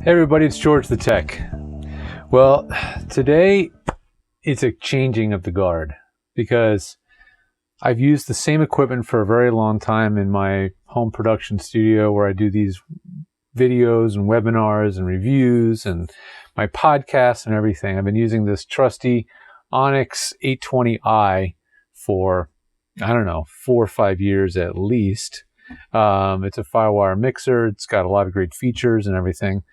Hey everybody, it's George the Tech. Well, today it's a changing of the guard because I've used the same equipment for a very long time in my home production studio where I do these videos and webinars and reviews and my podcasts and everything. I've been using this trusty Onyx 820i for, I don't know, 4 or 5 years at least. It's a Firewire mixer. It's got a lot of great features and everything.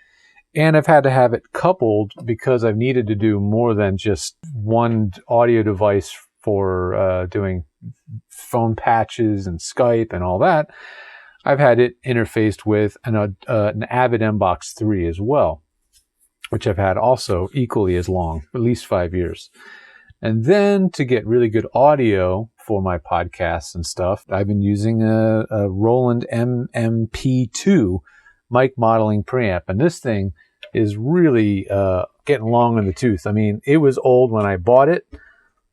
And I've had to have it coupled because I've needed to do more than just one audio device for doing phone patches and Skype and all that. I've had it interfaced with an Avid MBox 3 as well, which I've had also equally as long, at least 5 years. And then to get really good audio for my podcasts and stuff, I've been using a Roland MMP2 mic modeling preamp. And this thing is really getting long in the tooth. I mean, it was old when I bought it,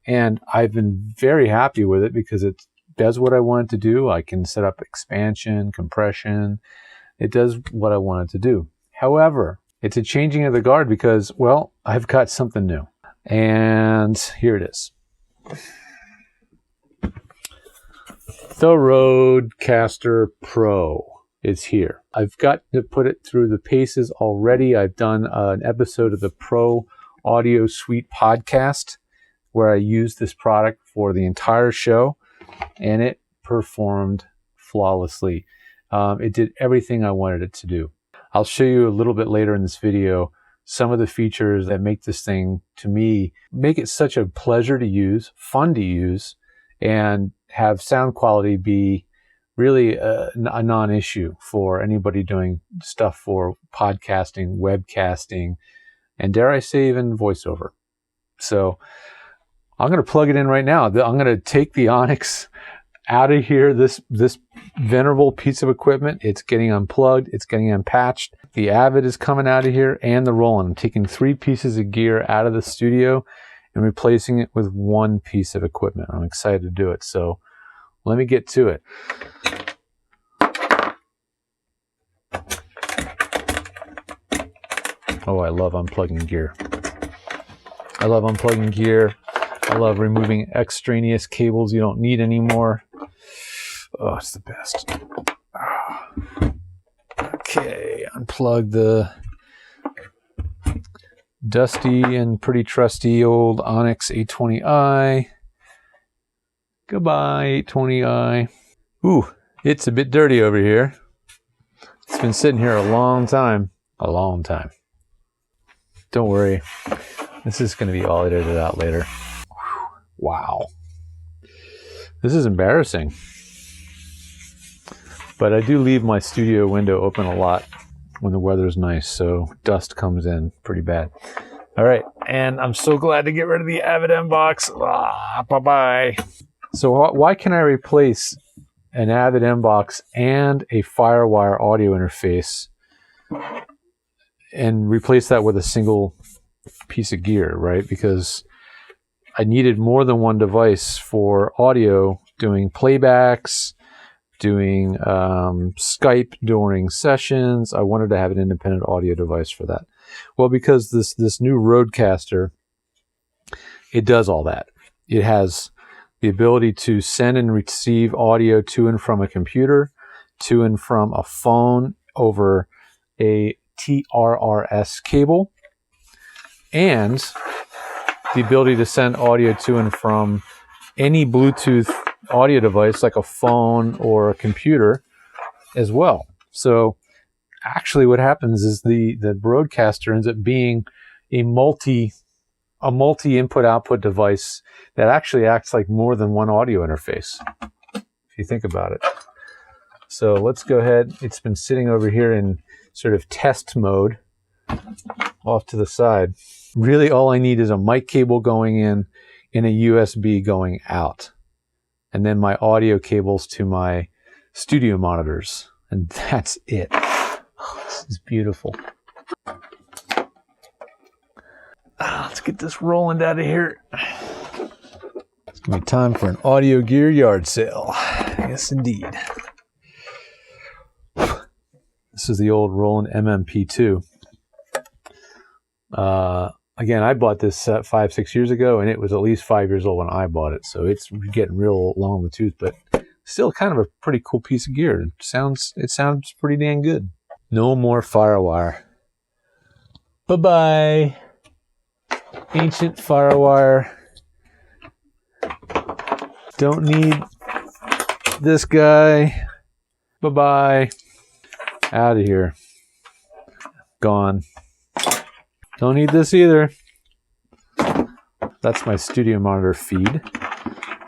and I've been very happy with it because it does what I want it to do. I can set up expansion, compression. It does what I want it to do. However, it's a changing of the guard because, well, I've got something new. And here it is. The Rodecaster Pro is here. I've got to put it through the paces already. I've done an episode of the Pro Audio Suite podcast where I used this product for the entire show, and it performed flawlessly. It did everything I wanted it to do. I'll show you a little bit later in this video some of the features that make this thing, to me, make it such a pleasure to use, fun to use, and have sound quality be really a non-issue for anybody doing stuff for podcasting, webcasting, and dare I say even voiceover. So I'm going to plug it in right now. I'm going to take the Onyx out of here, this venerable piece of equipment. It's getting unplugged. It's getting unpatched. The Avid is coming out of here and the Roland. I'm taking 3 pieces of gear out of the studio and replacing it with 1 piece of equipment. I'm excited to do it. So let me get to it. Oh, I love unplugging gear. I love unplugging gear. I love removing extraneous cables you don't need anymore. Oh, it's the best. Okay, unplug the dusty and pretty trusty old Onyx 820i. Goodbye, 820i. Ooh, it's a bit dirty over here. It's been sitting here a long time. A long time. Don't worry. This is going to be all edited out later. Wow. This is embarrassing. But I do leave my studio window open a lot when the weather's nice, so dust comes in pretty bad. All right, and I'm so glad to get rid of the Avid MBox. Bye-bye. So why can I replace an Avid MBox and a Firewire audio interface and replace that with a single piece of gear, right? Because I needed more than one device for audio, doing playbacks, doing Skype during sessions. I wanted to have an independent audio device for that. Well, because this new Rodecaster, it does all that. It has the ability to send and receive audio to and from a computer, to and from a phone over a TRRS cable, and the ability to send audio to and from any Bluetooth audio device like a phone or a computer as well. So actually what happens is the Rodecaster ends up being a multi-input output device that actually acts like more than one audio interface, if you think about it. So let's go ahead. It's been sitting over here in sort of test mode off to the side. Really all I need is a mic cable going in and a USB going out. And then my audio cables to my studio monitors. And that's it. Oh, this is beautiful. Let's get this Roland out of here. It's going to be time for an audio gear yard sale. Yes, indeed. This is the old Roland MMP2. Again, I bought this set 5-6 years ago, and it was at least 5 years old when I bought it, so it's getting real long in the tooth, but still kind of a pretty cool piece of gear. It sounds pretty dang good. No more firewire. Bye-bye. Ancient firewire. Don't need this guy. Bye-bye. Out of here. Gone. Don't need this either. That's my studio monitor feed.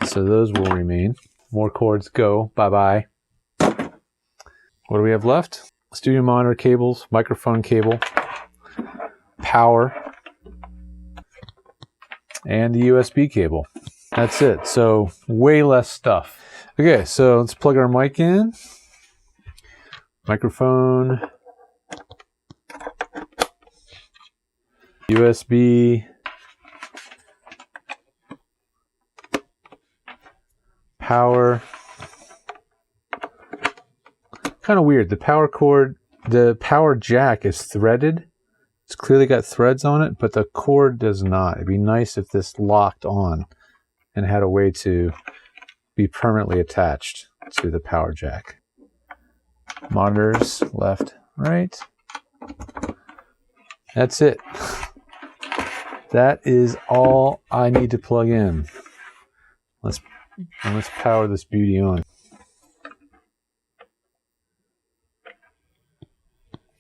So those will remain. More cords go. Bye-bye. What do we have left? Studio monitor cables, microphone cable, power, and the USB cable. That's it. So way less stuff. Okay, so let's plug our mic in. Microphone. USB. Power. Kind of weird. The power cord, the power jack is threaded. It's clearly got threads on it, but the cord does not. It'd be nice if this locked on and had a way to be permanently attached to the power jack. Monitors, left, right. That's it. That is all I need to plug in. Let's power this beauty on.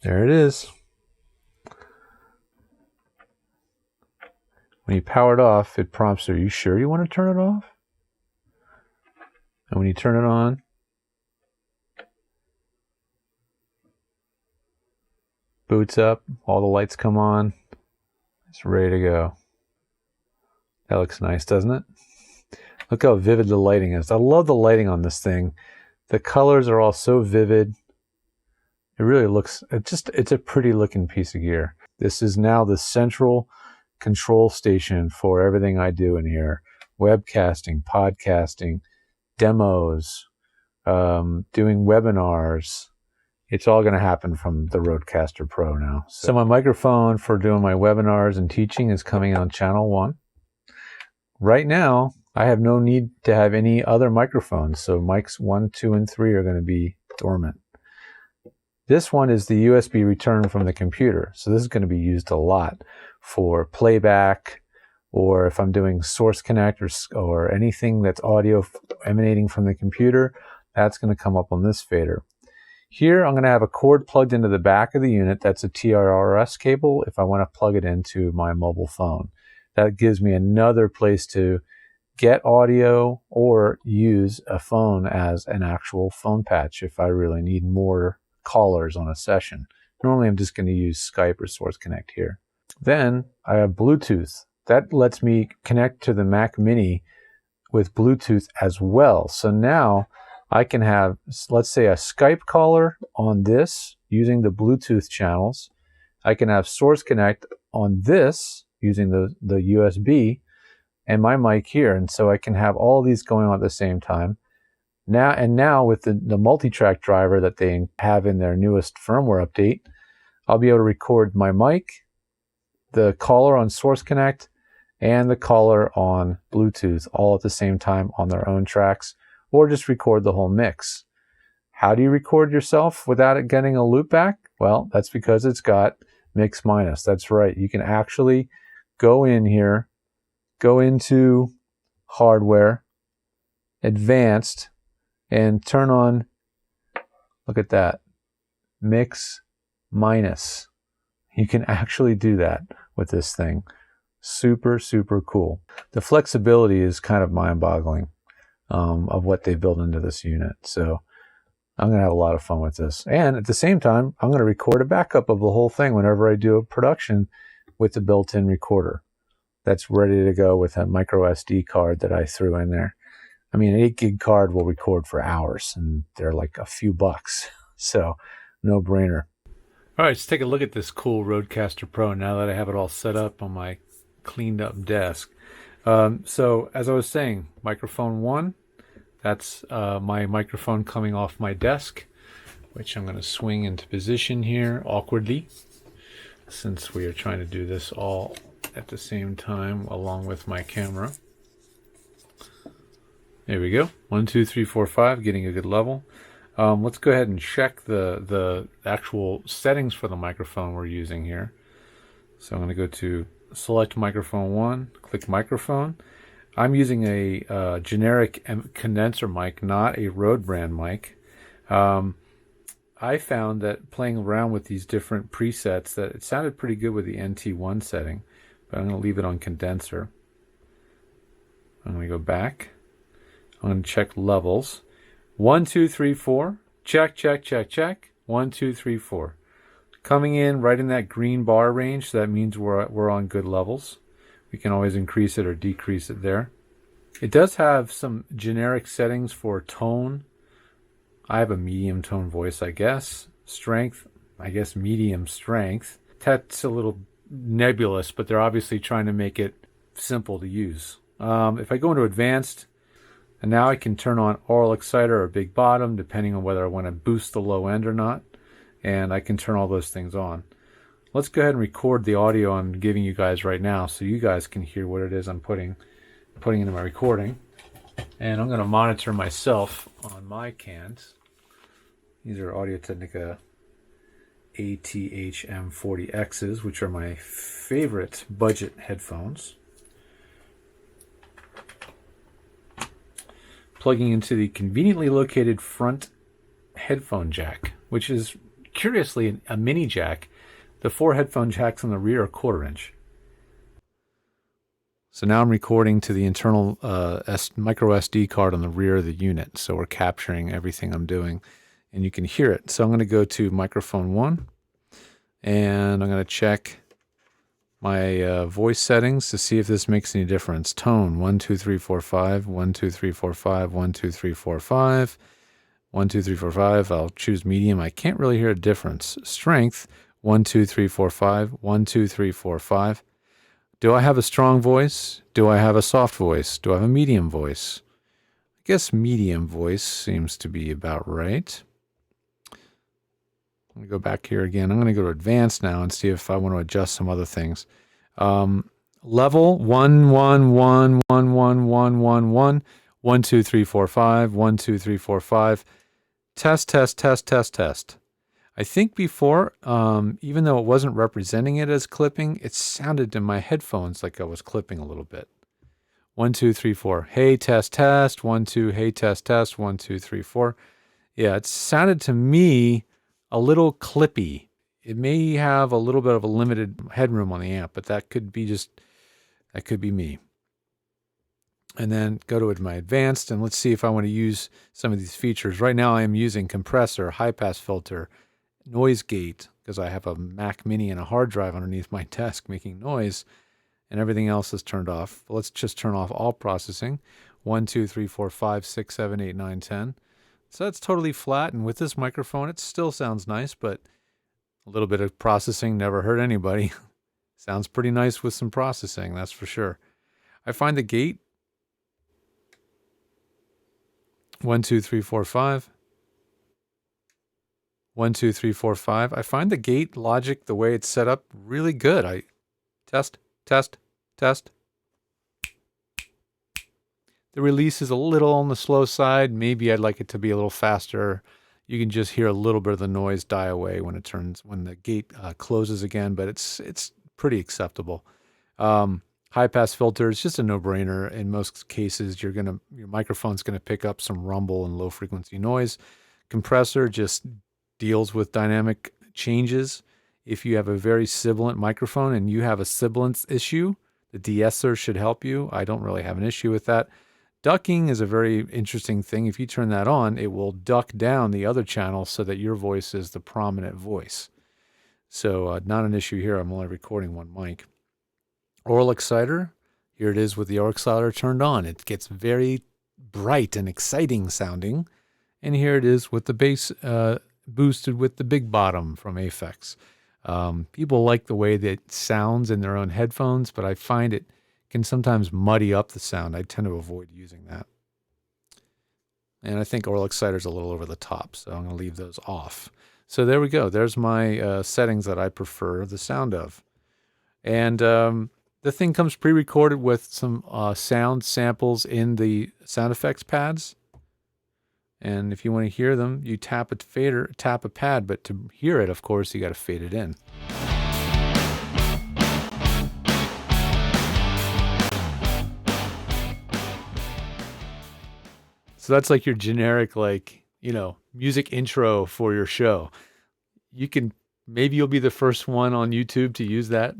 There it is. When you power it off, it prompts, are you sure you want to turn it off? And when you turn it on, boots up, all the lights come on. It's ready to go. That looks nice, doesn't it? Look how vivid the lighting is. I love the lighting on this thing. The colors are all so vivid. It really looks, it's a pretty looking piece of gear. This is now the central control station for everything I do in here. Webcasting, podcasting, demos, doing webinars. It's all going to happen from the Rodecaster Pro now. So my microphone for doing my webinars and teaching is coming on channel 1. Right now, I have no need to have any other microphones. So mics 1, 2, and 3 are going to be dormant. This one is the USB return from the computer. So this is going to be used a lot for playback, or if I'm doing source connect or anything that's audio emanating from the computer, that's going to come up on this fader. Here, I'm going to have a cord plugged into the back of the unit. That's a TRRS cable if I want to plug it into my mobile phone. That gives me another place to get audio or use a phone as an actual phone patch if I really need more callers on a session. Normally, I'm just going to use Skype or Source Connect here. Then I have Bluetooth. That lets me connect to the Mac Mini with Bluetooth as well. So now I can have, let's say, a Skype caller on this using the Bluetooth channels. I can have Source Connect on this using the USB and my mic here. And so I can have all these going on at the same time. Now with the multitrack driver that they have in their newest firmware update, I'll be able to record my mic, the caller on Source Connect, and the caller on Bluetooth all at the same time on their own tracks, or just record the whole mix. How do you record yourself without it getting a loop back? Well, that's because it's got mix minus. That's right. You can actually go in here, go into hardware, advanced, and turn on, look at that, mix minus. You can actually do that with this thing. Super, super cool. The flexibility is kind of mind-boggling of what they built into this unit. So I'm going to have a lot of fun with this. And at the same time, I'm going to record a backup of the whole thing whenever I do a production with the built-in recorder. That's ready to go with a micro SD card that I threw in there. I mean, an 8 gig card will record for hours, and they're like a few bucks. So no brainer. All right, let's take a look at this cool Rodecaster Pro now that I have it all set up on my cleaned up desk. So as I was saying, microphone 1, that's my microphone coming off my desk, which I'm going to swing into position here awkwardly. since we are trying to do this all at the same time along with my camera. There we go. 1, 2, 3, 4, 5, getting a good level. Let's go ahead and check the actual settings for the microphone we're using here. So I'm going to go to select microphone 1, click microphone. I'm using a generic condenser mic, not a Rode brand mic. I found that playing around with these different presets that it sounded pretty good with the NT1 setting, but I'm going to leave it on condenser. I'm going to go back. I'm going to check levels. 1, 2, 3, 4. Check, check, check, check. 1, 2, 3, 4. Coming in right in that green bar range, so that means we're on good levels. We can always increase it or decrease it there. It does have some generic settings for tone. I have a medium tone voice, I guess. Strength, I guess medium strength. That's a little nebulous, but they're obviously trying to make it simple to use. If I go into advanced, and now I can turn on aural exciter or big bottom, depending on whether I want to boost the low end or not. And I can turn all those things on. Let's go ahead and record the audio I'm giving you guys right now so you guys can hear what it is I'm putting into my recording. And I'm going to monitor myself on my cans. These are Audio-Technica ATH-M40Xs, which are my favorite budget headphones. Plugging into the conveniently located front headphone jack, which is curiously a mini jack. The 4 headphone jacks on the rear are 1/4 inch. So now I'm recording to the internal micro SD card on the rear of the unit. So we're capturing everything I'm doing and you can hear it. So I'm going to go to microphone 1 and I'm going to check my voice settings to see if this makes any difference. Tone 1, 2, 3, 4, 5, 1, 2, 3, 4, 5, 1, 2, 3, 4, 5, 1, 2, 3, 4, 5. I'll choose medium. I can't really hear a difference. Strength 1, 2, 3, 4, 5, 1, 2, 3, 4, 5. Do I have a strong voice? Do I have a soft voice? Do I have a medium voice? I guess medium voice seems to be about right. I'm going to go back here again. I'm going to go to advanced now and see if I want to adjust some other things. Level 1, 1, 1, 1, 1, 1, 1, 1, 1, 2, 3, 4, 5, 1, 2, 3, 4, 5. Test, test, test, test, test. I think before, even though it wasn't representing it as clipping, it sounded in my headphones like I was clipping a little bit. 1, 2, 3, 4. Hey, test, test. 1, 2. Hey, test, test. 1, 2, 3, 4. Yeah, it sounded to me a little clippy. It may have a little bit of a limited headroom on the amp, but that could be me. And then go to my advanced and let's see if I want to use some of these features. Right now I am using compressor, high pass filter, noise gate, because I have a Mac Mini and a hard drive underneath my desk making noise, and everything else is turned off. Let's just turn off all processing. 1, 2, 3, 4, 5, 6, 7, 8, 9, 10. So that's totally flat, and with this microphone, it still sounds nice, but a little bit of processing never hurt anybody. Sounds pretty nice with some processing, that's for sure. I find the gate 1, 2, 3, 4, 5. 1, 2, 3, 4, 5. I find the gate logic, the way it's set up, really good. I test, test, test. The release is a little on the slow side. Maybe I'd like it to be a little faster. You can just hear a little bit of the noise die away when the gate closes again, but it's pretty acceptable. High pass filter is just a no-brainer. In most cases, your microphone's gonna pick up some rumble and low frequency noise. Compressor just deals with dynamic changes. If you have a very sibilant microphone and you have a sibilance issue, the de-esser should help you. I don't really have an issue with that. Ducking is a very interesting thing. If you turn that on, it will duck down the other channel so that your voice is the prominent voice. So not an issue here. I'm only recording one mic. Aural exciter. Here it is with the aural exciter turned on. It gets very bright and exciting sounding. And here it is with the bass boosted with the big bottom from Aphex. People like the way that it sounds in their own headphones, but I find it can sometimes muddy up the sound. I tend to avoid using that. And I think oral exciter's a little over the top, so I'm going to leave those off. So there we go. There's my settings that I prefer the sound of. And the thing comes pre-recorded with some sound samples in the sound effects pads. And if you want to hear them, you tap a pad, but to hear it, of course, you got to fade it in. So that's like your generic, like, you know, music intro for your show. Maybe you'll be the first one on YouTube to use that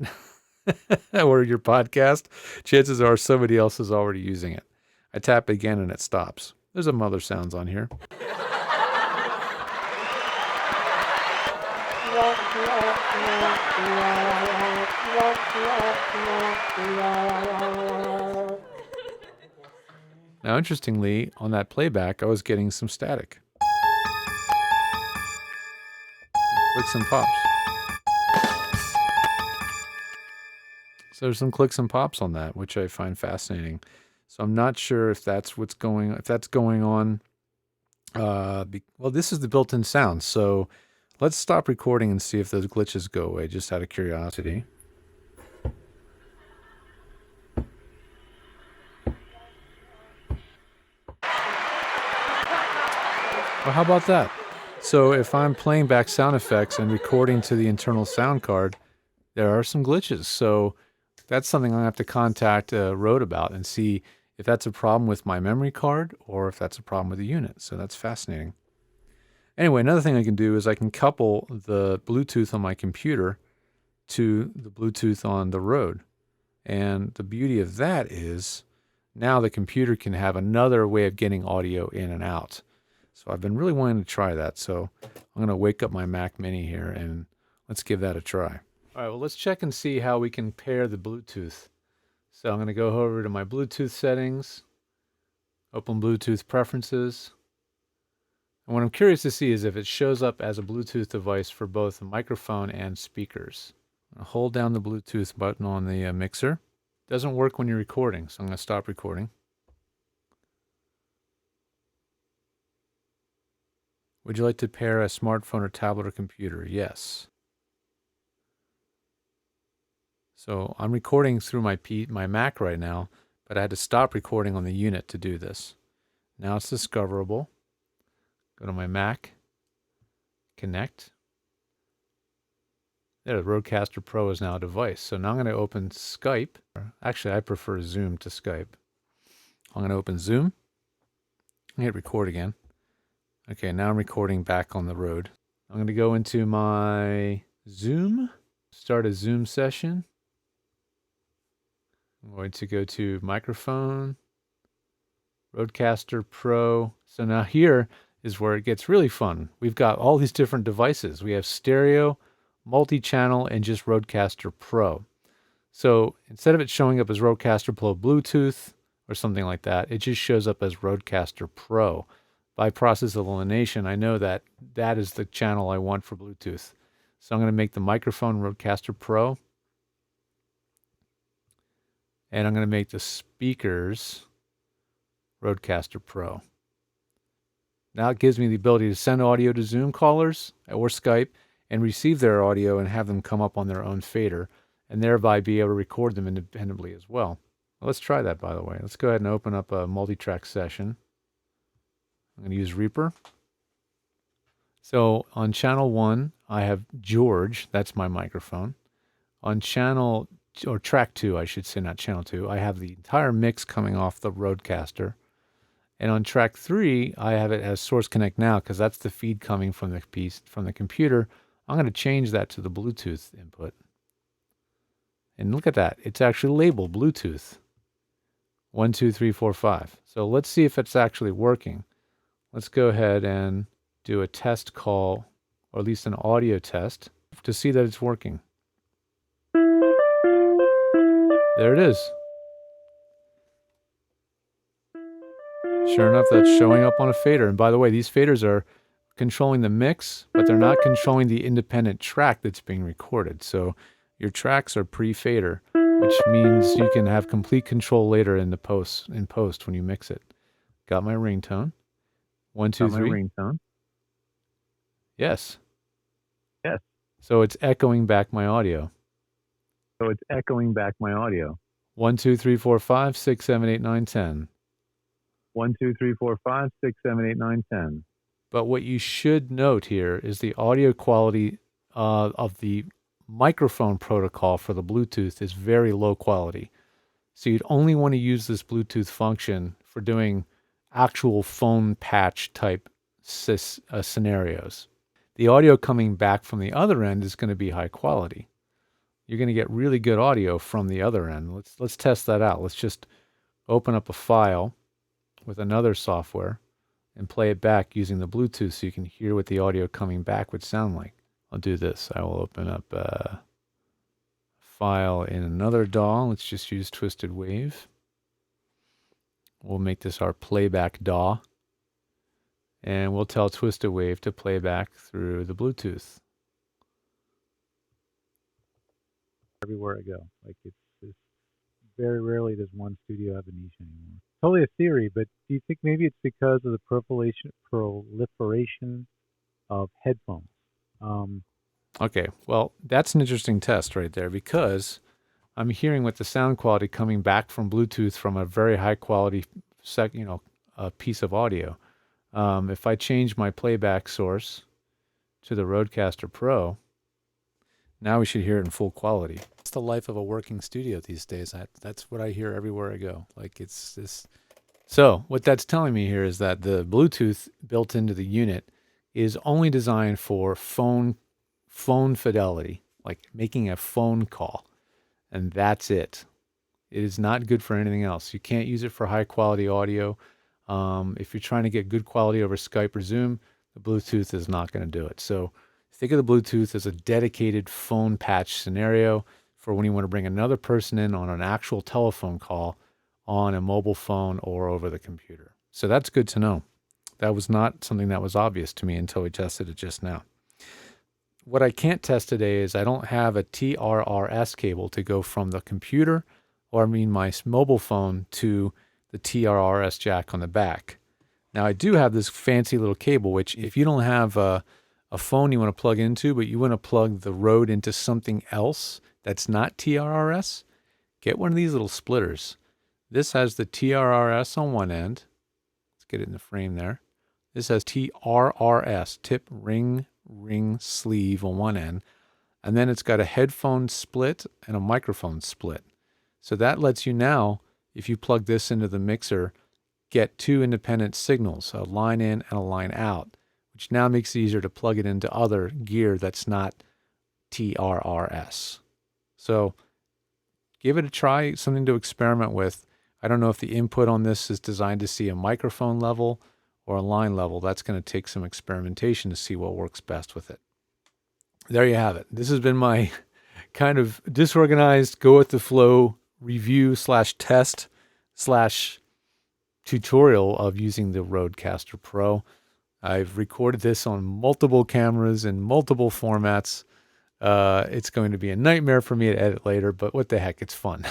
or your podcast. Chances are somebody else is already using it. I tap again and it stops. There's some other sounds on here. Now, interestingly, on that playback, I was getting some static. Clicks and pops. So there's some clicks and pops on that, which I find fascinating. So I'm not sure if that's going on. Well, this is the built-in sound. So let's stop recording and see if those glitches go away, just out of curiosity. Well, how about that? So if I'm playing back sound effects and recording to the internal sound card, there are some glitches. So that's something I have to contact Rode about and see if that's a problem with my memory card or if that's a problem with the unit. So that's fascinating. Anyway, another thing I can do is I can couple the Bluetooth on my computer to the Bluetooth on the Rode. And the beauty of that is now the computer can have another way of getting audio in and out. So I've been really wanting to try that. So I'm going to wake up my Mac Mini here and let's give that a try. All right, well, let's check and see how we can pair the Bluetooth. So I'm going to go over to my Bluetooth settings, open Bluetooth preferences. And what I'm curious to see is if it shows up as a Bluetooth device for both the microphone and speakers. I'll hold down the Bluetooth button on the mixer. It doesn't work when you're recording, so I'm going to stop recording. Would you like to pair a smartphone or tablet or computer? Yes. So I'm recording through my Mac right now, but I had to stop recording on the unit to do this. Now it's discoverable. Go to my Mac, connect. There, the Rodecaster Pro is now a device. So now I'm going to open Skype. Actually, I prefer Zoom to Skype. I'm going to open Zoom. I hit record again. Okay, now I'm recording back on the Rode. I'm going to go into my Zoom, start a Zoom session. I'm going to go to microphone, Rodecaster Pro. So now here is where it gets really fun. We've got all these different devices. We have stereo, multi-channel, and just Rodecaster Pro. So instead of it showing up as Rodecaster Pro Bluetooth or something like that, it just shows up as Rodecaster Pro. By process of elimination, I know that that is the channel I want for Bluetooth. So I'm going to make the microphone Rodecaster Pro. And I'm going to make the speakers Rodecaster Pro. Now it gives me the ability to send audio to Zoom callers or Skype and receive their audio and have them come up on their own fader and thereby be able to record them independently as well. Let's try that, by the way. Let's go ahead and open up a multi-track session. I'm going to use Reaper. So on channel 1, I have George. That's my microphone. On channel, or track 2, I should say, not channel 2, I have the entire mix coming off the Rodecaster. And on track 3, I have it as Source Connect Now because that's the feed coming from the computer. I'm going to change that to the Bluetooth input. And look at that. It's actually labeled Bluetooth. 1, 2, 3, 4, 5. So let's see if it's actually working. Let's go ahead and do a test call, or at least an audio test, to see that it's working. There it is. Sure enough, that's showing up on a fader. And by the way, these faders are controlling the mix, but they're not controlling the independent track that's being recorded. So your tracks are pre-fader, which means you can have complete control later in post when you mix it. Got my ringtone. 1, 2, 3. My ringtone. Yes. Yes. So it's echoing back my audio. 1, 2, 3, 4, 5, 6, 7, 8, 9, 10. 1, 2, 3, 4, 5, 6, 7, 8, 9, 10. But what you should note here is the audio quality of the microphone protocol for the Bluetooth is very low quality. So you'd only want to use this Bluetooth function for doing actual phone patch type scenarios. The audio coming back from the other end is going to be high quality. You're going to get really good audio from the other end. Let's test that out. Let's just open up a file with another software and play it back using the Bluetooth so you can hear what the audio coming back would sound like. I'll do this. I will open up a file in another DAW. Let's just use Twisted Wave. We'll make this our playback DAW. And we'll tell Twisted Wave to play back through the Bluetooth. Everywhere I go. Like it's very rarely does one studio have a niche anymore. Totally a theory, but do you think maybe it's because of the proliferation of headphones? Okay, well, that's an interesting test right there because I'm hearing with the sound quality coming back from Bluetooth from a very high quality piece of audio. If I change my playback source to the Rodecaster Pro, now we should hear it in full quality. It's the life of a working studio these days. That's what I hear everywhere I go. Like it's this. So what that's telling me here is that the Bluetooth built into the unit is only designed for phone fidelity, like making a phone call, and that's it. It is not good for anything else. You can't use it for high quality audio. If you're trying to get good quality over Skype or Zoom, the Bluetooth is not going to do it. So think of the Bluetooth as a dedicated phone patch scenario for when you want to bring another person in on an actual telephone call on a mobile phone or over the computer. So that's good to know. That was not something that was obvious to me until we tested it just now. What I can't test today is I don't have a TRRS cable to go from the computer, or my mobile phone, to the TRRS jack on the back. Now I do have this fancy little cable, which if you don't have a phone you want to plug into, but you want to plug the Rode into something else that's not TRRS, get one of these little splitters. This has the TRRS on one end. Let's get it in the frame there. This has TRRS, tip, ring, sleeve on one end. And then it's got a headphone split and a microphone split. So that lets you now, if you plug this into the mixer, get two independent signals, a line in and a line out, which now makes it easier to plug it into other gear that's not TRRS. So give it a try, something to experiment with. I don't know if the input on this is designed to see a microphone level or a line level. That's going to take some experimentation to see what works best with it. There you have it. This has been my kind of disorganized, go with the flow review / test / tutorial of using the Rodecaster Pro. I've recorded this on multiple cameras in multiple formats. It's going to be a nightmare for me to edit later, but what the heck, it's fun.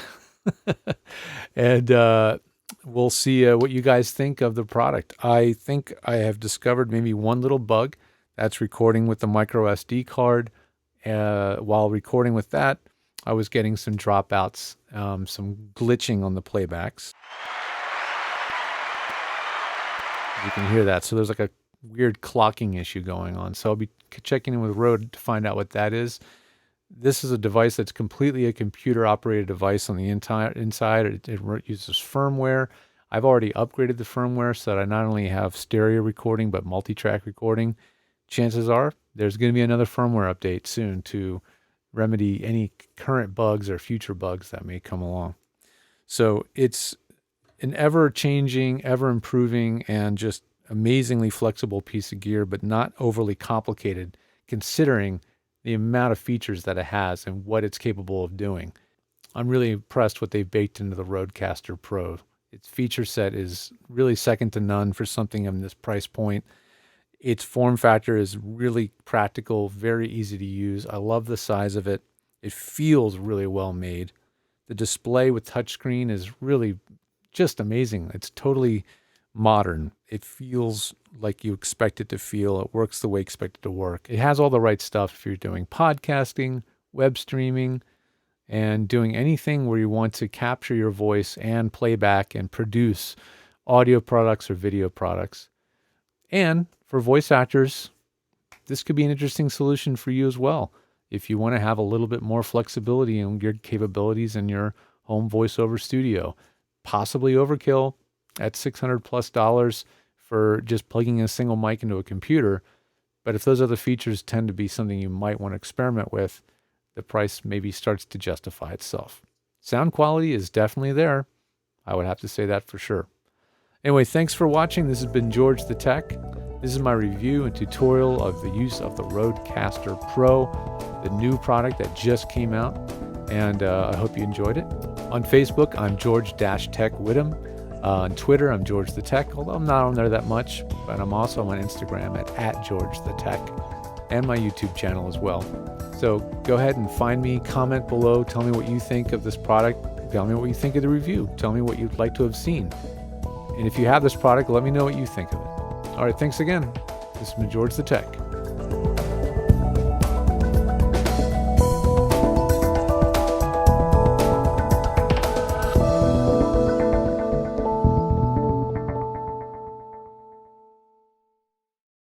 And we'll see what you guys think of the product. I think I have discovered maybe one little bug. That's recording with the micro SD card. While recording with that, I was getting some dropouts, some glitching on the playbacks. You can hear that. So there's like a weird clocking issue going on. So I'll be checking in with Rode to find out what that is. This is a device that's completely a computer-operated device on the inside. It uses firmware. I've already upgraded the firmware so that I not only have stereo recording, but multitrack recording. Chances are there's going to be another firmware update soon to remedy any current bugs or future bugs that may come along. So it's an ever-changing, ever-improving, and just amazingly flexible piece of gear, but not overly complicated considering the amount of features that it has and what it's capable of doing. I'm really impressed what they've baked into the Rodecaster Pro. Its feature set is really second to none for something in this price point. Its form factor is really practical, very easy to use. I love the size of it. It feels really well made. The display with touchscreen is really just amazing. It's totally modern. It feels like you expect it to feel. It works the way you expect it to work. It has all the right stuff if you're doing podcasting, web streaming, and doing anything where you want to capture your voice and playback and produce audio products or video products. And for voice actors, this could be an interesting solution for you as well. If you want to have a little bit more flexibility in your capabilities in your home voiceover studio, possibly overkill at $600+ for just plugging a single mic into a computer. But if those other features tend to be something you might want to experiment with, the price maybe starts to justify itself. Sound quality is definitely there. I would have to say that for sure. Anyway, thanks for watching. This has been George the Tech. This is my review and tutorial of the use of the Rodecaster Pro, the new product that just came out, and I hope you enjoyed it. On Facebook, I'm George-Tech Whittam. On Twitter, I'm George the Tech, although I'm not on there that much, but I'm also on Instagram at George the Tech, and my YouTube channel as well. So go ahead and find me, comment below, tell me what you think of this product, tell me what you think of the review, tell me what you'd like to have seen. And if you have this product, let me know what you think of it. All right, thanks again. This has been George the Tech.